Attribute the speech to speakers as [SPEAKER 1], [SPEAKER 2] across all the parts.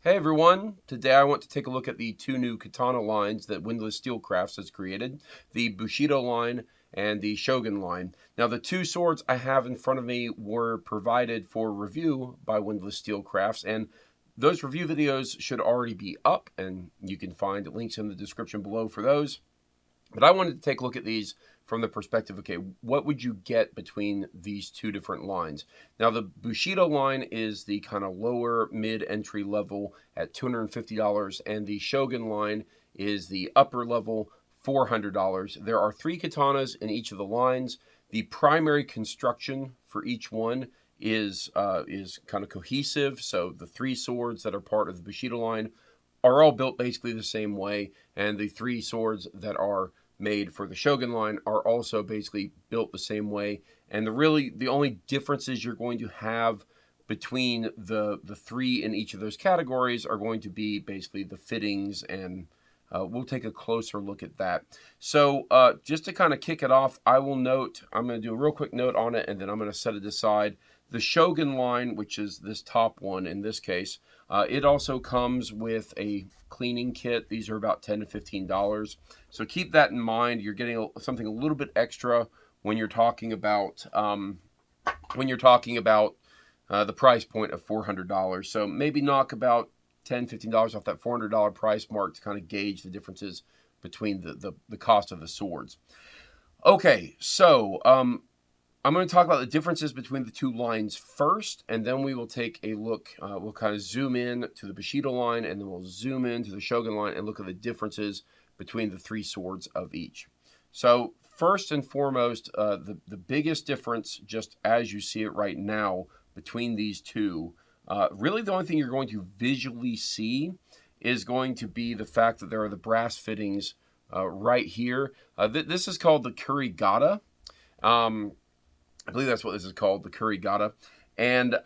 [SPEAKER 1] Hey everyone, today I want to take a look at the two new katana lines that Windlass Steelcrafts has created, the Bushido line and the Shogun line. Now the two swords I have in front of me were provided for review by Windlass Steelcrafts, and those review videos should already be up, and you can find links in the description below for those. But I wanted to take a look at these from the perspective, okay, what would you get between these two different lines? Now, the Bushido line is the kind of lower mid-entry level at $250, and the Shogun line is the upper level, $400. There are three katanas in each of the lines. The primary construction for each one is kind of cohesive, so the three swords that are part of the Bushido line are all built basically the same way, and the three swords that are made for the Shogun line are also basically built the same way. And the only differences you're going to have between the three in each of those categories are going to be basically the fittings, and we'll take a closer look at that. So just to kind of kick it off, I'm going to do a real quick note on it, and then I'm going to set it aside. The Shogun line, which is this top one in this case, it also comes with a cleaning kit. These are about $10 to $15. So keep that in mind. You're getting something a little bit extra when you're talking about the price point of $400. So maybe knock about $10, $15 off that $400 price mark to kind of gauge the differences between the cost of the swords. Okay, so I'm going to talk about the differences between the two lines first, and then we will take a look. We'll kind of zoom in to the Bushido line, and then we'll zoom in to the Shogun line and look at the differences between the three swords of each. So first and foremost, the biggest difference, just as you see it right now, between these two, really the only thing you're going to visually see is going to be the fact that there are the brass fittings right here. This is called the Kurigata. I believe that's what this is called, the Kurigata, and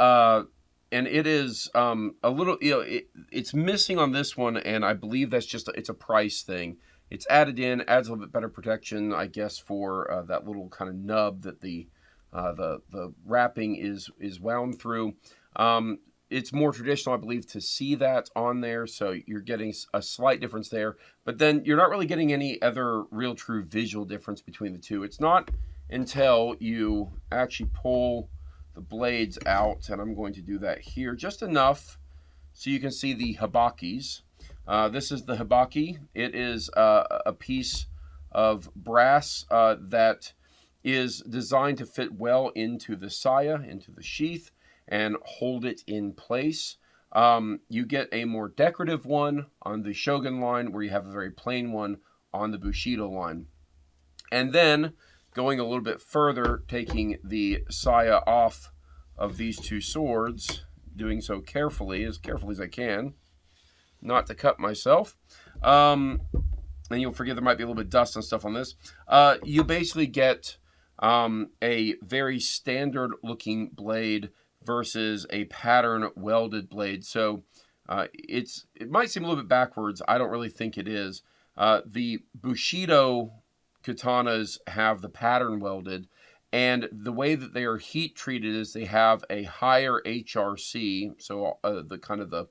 [SPEAKER 1] it is a little, it's missing on this one, and I believe that's just it's a price thing. It's added in, adds a little bit better protection, I guess, for that little kind of nub that the wrapping is wound through. It's more traditional, I believe, to see that on there, so you're getting a slight difference there, but then you're not really getting any other real true visual difference between the two. It's not until you actually pull the blades out, and I'm going to do that here just enough so you can see the hibakis. This is the hibaki. It is a piece of brass that is designed to fit well into the saya, into the sheath, and hold it in place. You get a more decorative one on the Shogun line, where you have a very plain one on the Bushido line. And then going a little bit further, taking the saya off of these two swords, doing so carefully as I can, not to cut myself. And you'll forgive there might be a little bit of dust and stuff on this. You basically get a very standard looking blade versus a pattern welded blade. So it might seem a little bit backwards. I don't really think it is. The Bushido katanas have the pattern welded, and the way that they are heat treated is they have a higher HRC, so the kind of the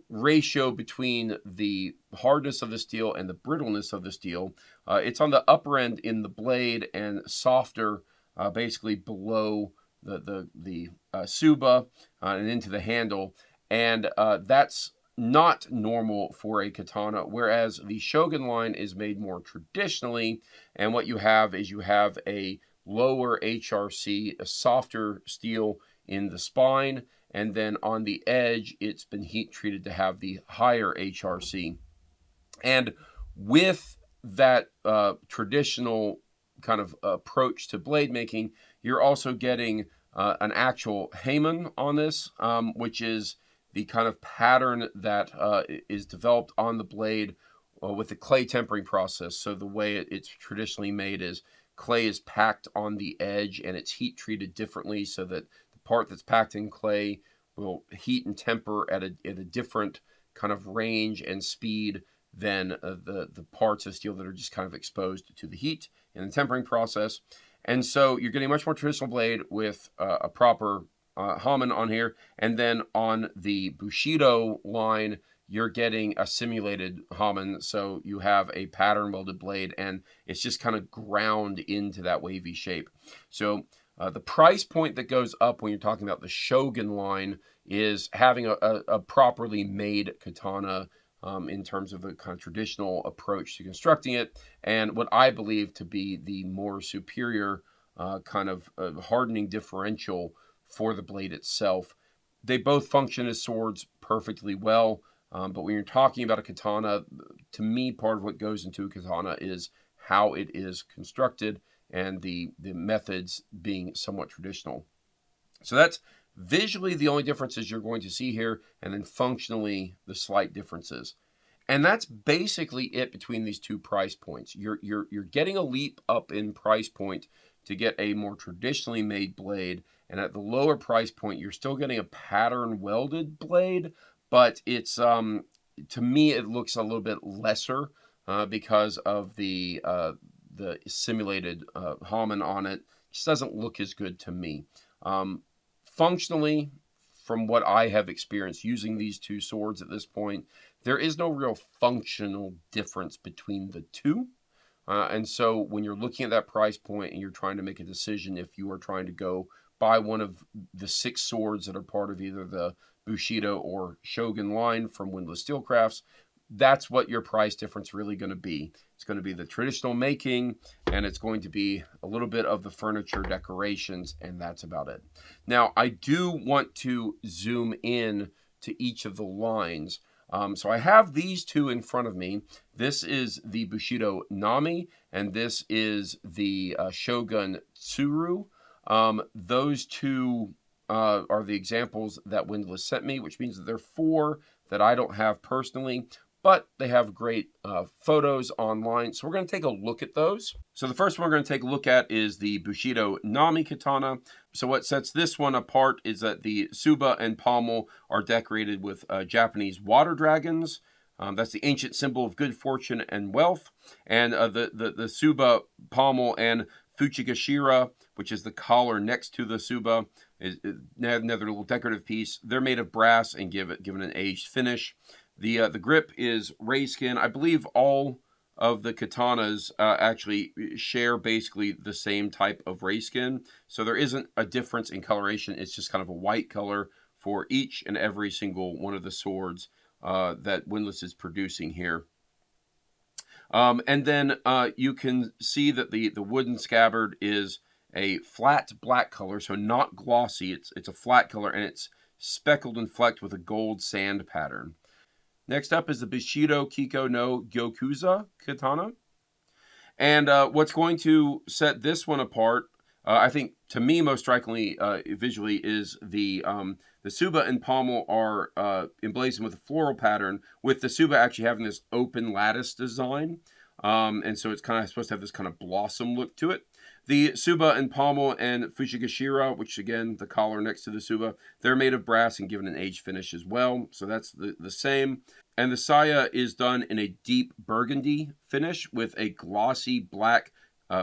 [SPEAKER 1] ratio between the hardness of the steel and the brittleness of the steel. It's on the upper end in the blade and softer basically below the tsuba and into the handle, and that's not normal for a katana, whereas the Shogun line is made more traditionally, and what you have is a lower HRC, a softer steel in the spine, and then on the edge it's been heat treated to have the higher HRC. And with that traditional kind of approach to blade making, you're also getting an actual heiman on this, which is the kind of pattern that is developed on the blade with the clay tempering process. So the way it's traditionally made is clay is packed on the edge, and it's heat treated differently so that the part that's packed in clay will heat and temper at a different kind of range and speed than the parts of steel that are just kind of exposed to the heat in the tempering process. And so you're getting a much more traditional blade with a proper Hamen on here. And then on the Bushido line, you're getting a simulated Hamen. So you have a pattern welded blade, and it's just kind of ground into that wavy shape. So the price point that goes up when you're talking about the Shogun line is having a properly made katana, in terms of a kind of traditional approach to constructing it, and what I believe to be the more superior kind of hardening differential for the blade itself. They both function as swords perfectly well, but when you're talking about a katana, to me, part of what goes into a katana is how it is constructed and the methods being somewhat traditional. So that's visually the only differences you're going to see here, and then functionally the slight differences. And that's basically it between these two price points. You're getting a leap up in price point to get a more traditionally made blade, and at the lower price point, you're still getting a pattern welded blade, but it's to me it looks a little bit lesser because of the simulated Hamen on it. It just doesn't look as good to me. Functionally, from what I have experienced using these two swords at this point, there is no real functional difference between the two. And so when you're looking at that price point and you're trying to make a decision if you are trying to go buy one of the 6 swords that are part of either the Bushido or Shogun line from Windlass Steelcrafts, that's what your price difference really going to be. It's going to be the traditional making, and it's going to be a little bit of the furniture decorations, and that's about it. Now, I do want to zoom in to each of the lines. So I have these two in front of me. This is the Bushido Nami, and this is the Shogun Tsuru. Those two are the examples that Windlass sent me, which means that there are 4 that I don't have personally, but they have great photos online. So we're going to take a look at those. So the first one we're going to take a look at is the Bushido Nami katana. So what sets this one apart is that the Tsuba and pommel are decorated with Japanese water dragons. That's the ancient symbol of good fortune and wealth. And the Tsuba pommel and Fuchigashira, which is the collar next to the Tsuba, is another little decorative piece. They're made of brass and given an aged finish. The grip is ray skin. I believe all of the katanas actually share basically the same type of ray skin. So there isn't a difference in coloration. It's just kind of a white color for each and every single one of the swords that Windlass is producing here. And then you can see that the wooden scabbard is a flat black color, so not glossy. It's a flat color, and it's speckled and flecked with a gold sand pattern. Next up is the Bushido Kiko no Gyokuza katana. And what's going to set this one apart, I think, to me, most strikingly visually, is the Tsuba and pommel are emblazoned with a floral pattern, with the Tsuba actually having this open lattice design. And so it's kind of supposed to have this kind of blossom look to it. The Tsuba and pommel and Fuchigashira, which again, the collar next to the Tsuba, they're made of brass and given an aged finish as well. So that's the same. And the saya is done in a deep burgundy finish with a glossy black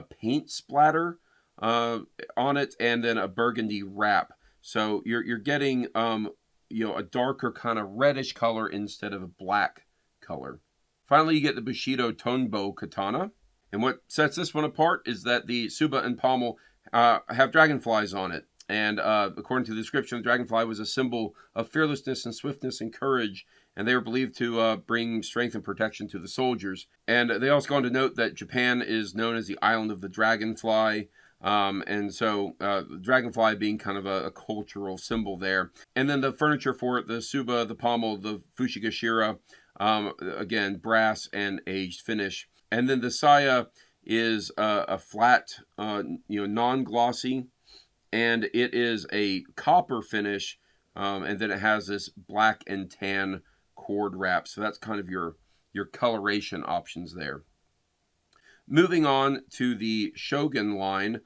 [SPEAKER 1] paint splatter on it, and then a burgundy wrap. So you're getting a darker kind of reddish color instead of a black color. Finally, you get the Bushido Tonbo katana. And what sets this one apart is that the Tsuba and pommel have dragonflies on it. And according to the description, the dragonfly was a symbol of fearlessness and swiftness and courage. And they were believed to bring strength and protection to the soldiers. And they also go on to note that Japan is known as the island of the dragonfly. And so the dragonfly being kind of a cultural symbol there. And then the furniture for it, the Tsuba, the pommel, the Fuchigashira, again, brass and aged finish. And then the saya is a flat, non-glossy, and it is a copper finish, and then it has this black and tan cord wrap. So that's kind of your coloration options there. Moving on to the Shogun line,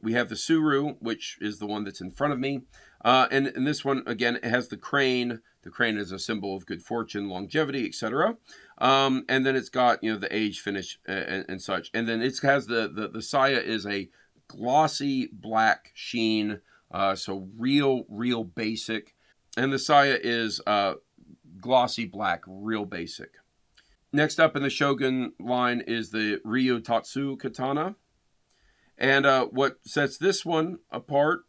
[SPEAKER 1] we have the Tsuru, which is the one that's in front of me. And in this one, again, it has the crane. The crane is a symbol of good fortune, longevity, etc. And then it's got, the age finish and such. And then it has the saya is a glossy black sheen So real basic. And the saya is glossy black, real basic. Next up in the Shogun line is the Ryu Tatsu katana. And what sets this one apart,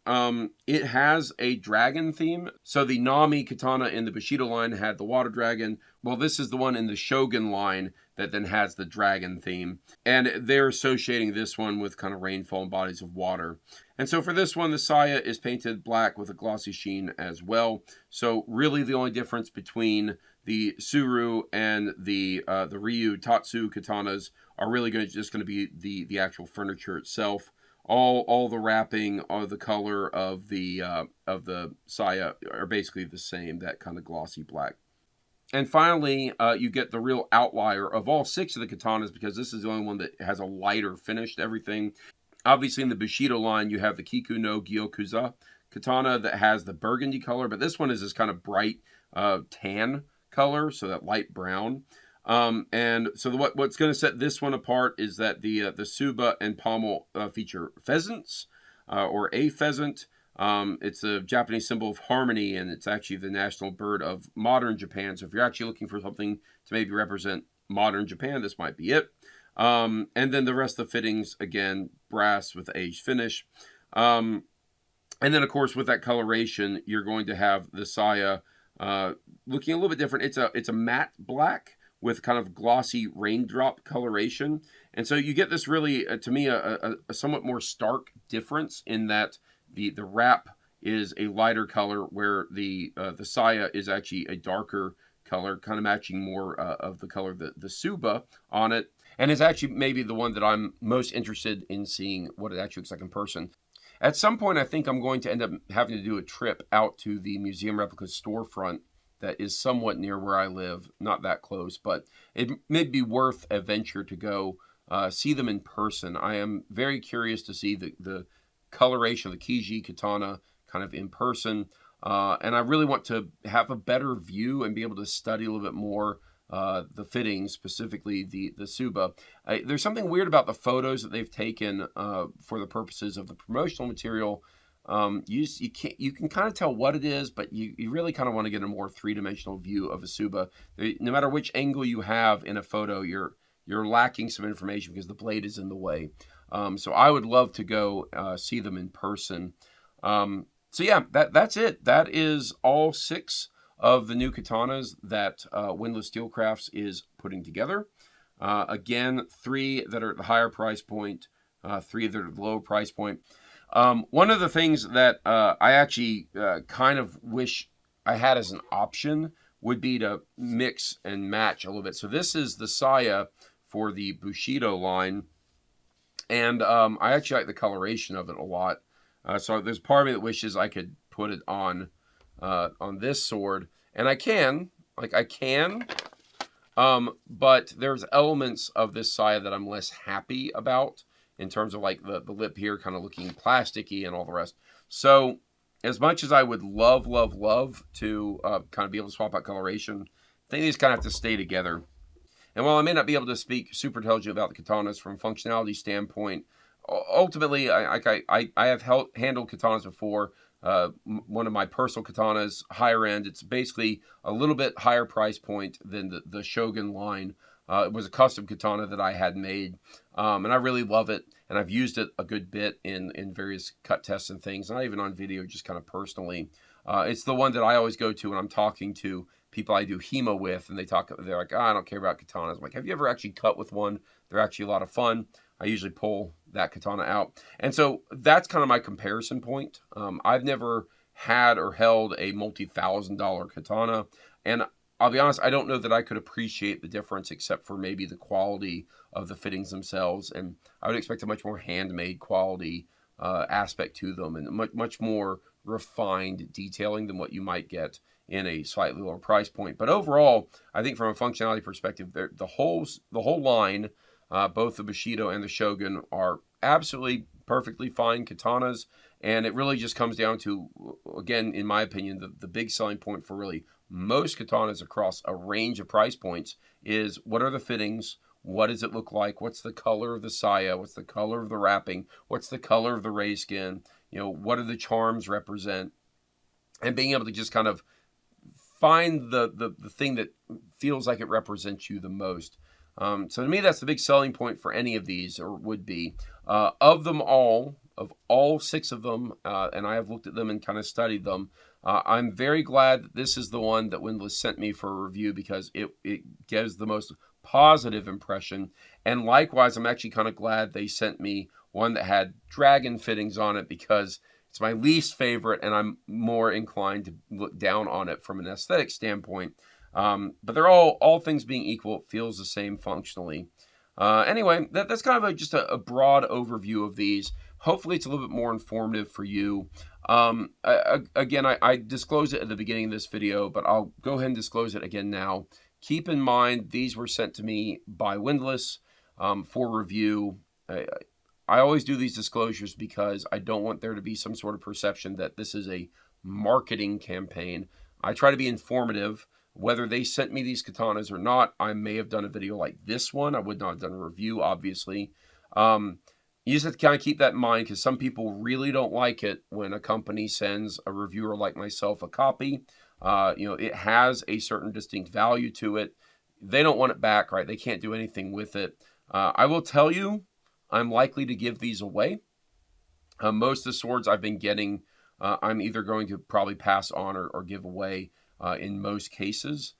[SPEAKER 1] it has a dragon theme. So the Nami katana in the Bushido line had the water dragon. Well, this is the one in the Shogun line that then has the dragon theme. And they're associating this one with kind of rainfall and bodies of water. And so for this one, the saya is painted black with a glossy sheen as well. So really the only difference between the Suru and the Ryu Tatsu katanas are really just going to be the actual furniture itself. All the wrapping, or the color of the saya are basically the same, that kind of glossy black. And finally, you get the real outlier of all 6 of the katanas, because this is the only one that has a lighter finish to everything. Obviously, in the Bushido line, you have the Kiku no Gyokuza katana that has the burgundy color, but this one is this kind of bright tan color, so that light brown. And so what's going to set this one apart is that the Tsuba and pommel feature pheasants, or a pheasant. It's a Japanese symbol of harmony, and it's actually the national bird of modern Japan. So if you're actually looking for something to maybe represent modern Japan, this might be it. And then the rest of the fittings, again, brass with aged finish. And then, of course, with that coloration, you're going to have the saya looking a little bit different. It's a matte black with kind of glossy raindrop coloration. And so you get this really, to me, a somewhat more stark difference in that the wrap is a lighter color, where the saya is actually a darker color, kind of matching more of the color, the Tsuba on it. And is actually maybe the one that I'm most interested in seeing what it actually looks like in person. At some point, I think I'm going to end up having to do a trip out to the Museum Replica storefront that is somewhat near where I live, not that close, but it may be worth a venture to go see them in person. I am very curious to see the coloration of the Kiji katana kind of in person, and I really want to have a better view and be able to study a little bit more the fittings, specifically the Tsuba. There's something weird about the photos that they've taken for the purposes of the promotional material. You can kind of tell what it is, but you really kind of want to get a more three-dimensional view of a Tsuba. No matter which angle you have in a photo, you're lacking some information because the blade is in the way. So I would love to go see them in person. So yeah, that's it. That is all 6 of the new katanas that Windlass Steelcrafts is putting together. Again, 3 that are at the higher price point, 3 that are at the lower price point. One of the things that I actually kind of wish I had as an option would be to mix and match a little bit. So this is the saya for the Bushido line, and I actually like the coloration of it a lot. So there's part of me that wishes I could put it on this sword, and I can, but there's elements of this saya that I'm less happy about, in terms of like the lip here kind of looking plasticky and all the rest. So as much as I would love to kind of be able to swap out coloration, I think these kind of have to stay together. And while I may not be able to speak super intelligently about the katanas from a functionality standpoint, ultimately I have handled katanas before. One of my personal katanas, higher end, it's basically a little bit higher price point than the Shogun line. It was a custom katana that I had made, and I really love it, and I've used it a good bit in various cut tests and things, not even on video, just kind of personally. It's the one that I always go to when I'm talking to people I do HEMA with, and they're like, I don't care about katanas. I'm like, have you ever actually cut with one? They're actually a lot of fun. I usually pull that katana out. And so that's kind of my comparison point. I've never had or held a multi-$1,000 katana, and I'll be honest, I don't know that I could appreciate the difference except for maybe the quality of the fittings themselves. And I would expect a much more handmade quality aspect to them, and much more refined detailing than what you might get in a slightly lower price point. But overall, I think from a functionality perspective, the whole line, both the Bushido and the Shogun, are absolutely perfectly fine katanas. And it really just comes down to, again, in my opinion, the big selling point for really most katanas across a range of price points is, what are the fittings? What does it look like? What's the color of the saya? What's the color of the wrapping? What's the color of the ray skin? what do the charms represent, and being able to just kind of find the thing that feels like it represents you the most. So to me, that's the big selling point for any of these, or would be. Of them all, of all 6 of them, and I have looked at them and kind of studied them, I'm very glad that this is the one that Windlass sent me for a review, because it gives the most positive impression. And likewise, I'm actually kind of glad they sent me one that had dragon fittings on it, because it's my least favorite, and I'm more inclined to look down on it from an aesthetic standpoint. But they're all things being equal, it feels the same functionally. Anyway, that's kind of just a broad overview of these. Hopefully it's a little bit more informative for you. Again, I disclosed it at the beginning of this video, but I'll go ahead and disclose it again now. Keep in mind, these were sent to me by Windlass for review. I always do these disclosures because I don't want there to be some sort of perception that this is a marketing campaign. I try to be informative. Whether they sent me these katanas or not, I may have done a video like this one. I would not have done a review, obviously. You just have to kind of keep that in mind, because some people really don't like it when a company sends a reviewer like myself a copy. It has a certain distinct value to it. They don't want it back, right? They can't do anything with it. I will tell you, I'm likely to give these away. Most of the swords I've been getting, I'm either going to probably pass on or give away in most cases.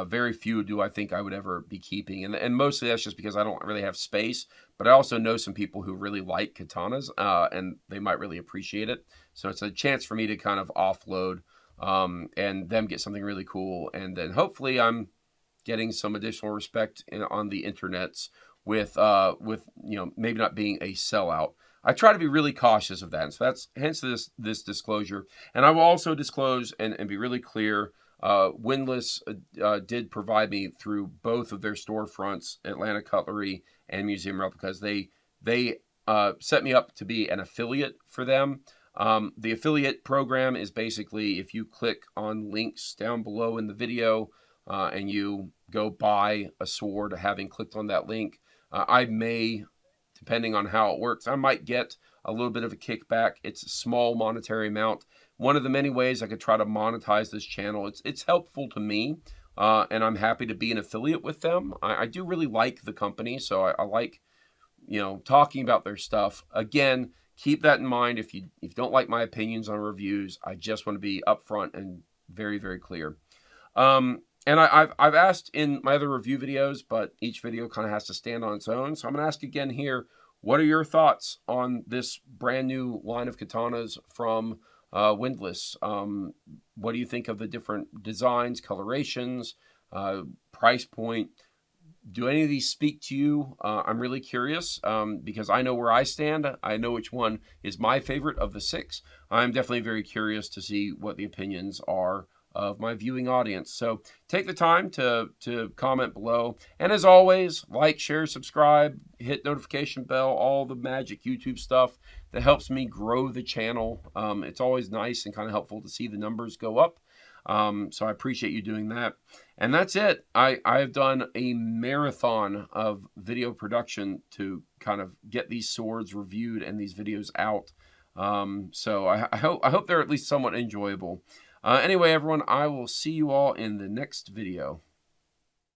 [SPEAKER 1] Very few do I think I would ever be keeping. And mostly that's just because I don't really have space. But I also know some people who really like katanas, and they might really appreciate it. So it's a chance for me to kind of offload and them get something really cool. And then hopefully I'm getting some additional respect on the internets with maybe not being a sellout. I try to be really cautious of that. And so that's hence this disclosure. And I will also disclose and be really clear. Windlass did provide me through both of their storefronts, Atlanta Cutlery and Museum Replicas. They set me up to be an affiliate for them. The affiliate program is basically if you click on links down below in the video and you go buy a sword having clicked on that link, I may, depending on how it works, I might get a little bit of a kickback. It's a small monetary amount. One of the many ways I could try to monetize this channel. It's helpful to me, and I'm happy to be an affiliate with them. I do really like the company, so I like, talking about their stuff. Again, keep that in mind. If you don't like my opinions on reviews, I just want to be upfront and very, very clear. And I've asked in my other review videos, but each video kind of has to stand on its own. So I'm going to ask again here, what are your thoughts on this brand new line of katanas from Windlass? What do you think of the different designs, colorations, price point? Do any of these speak to you? I'm really curious because I know where I stand. I know which one is my favorite of the 6. I'm definitely very curious to see what the opinions are of my viewing audience. So take the time to comment below. And as always, like, share, subscribe, hit notification bell, all the magic YouTube stuff that helps me grow the channel. It's always nice and kind of helpful to see the numbers go up. So I appreciate you doing that. And that's it. I've done a marathon of video production to kind of get these swords reviewed and these videos out. So I hope they're at least somewhat enjoyable. Anyway, everyone, I will see you all in the next video.